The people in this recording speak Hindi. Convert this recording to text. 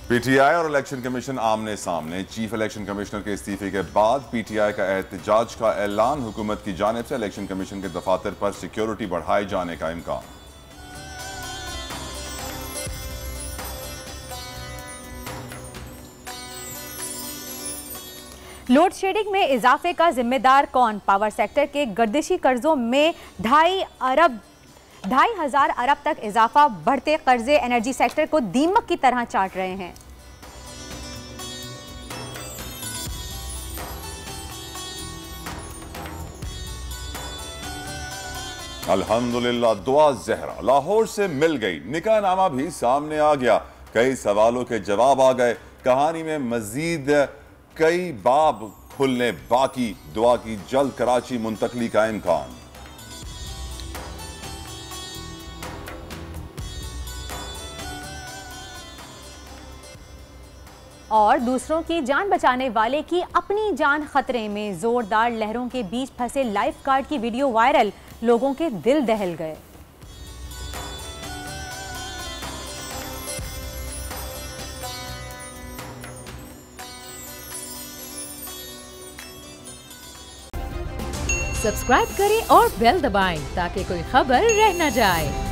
पीटीआई और इलेक्शन कमीशन आमने सामने। चीफ इलेक्शन कमिश्नर के इस्तीफे के बाद पीटीआई का एहतजाज का ऐलान। हुकूमत की जानिब से इलेक्शन कमीशन के दफातर पर सिक्योरिटी बढ़ाए जाने का इम्कान। लोड शेडिंग में इजाफे का जिम्मेदार कौन? पावर सेक्टर के गर्दिशी कर्जों में 2,500 अरब तक इजाफा। बढ़ते कर्जे एनर्जी सेक्टर को दीमक की तरह चाट रहे हैं। अल्हम्दुलिल्लाह दुआ जहरा लाहौर से मिल गई। निकाहनामा भी सामने आ गया। कई सवालों के जवाब आ गए। कहानी में मजीद कई बाब खुलने बाकी। दुआ की जल्द कराची मुंतकली का इम्कान। और दूसरों की जान बचाने वाले की अपनी जान खतरे में। जोरदार लहरों के बीच फंसे लाइफ गार्ड की वीडियो वायरल। लोगों के दिल दहल गए। सब्सक्राइब करें और बेल दबाएं ताकि कोई खबर रह न जाए।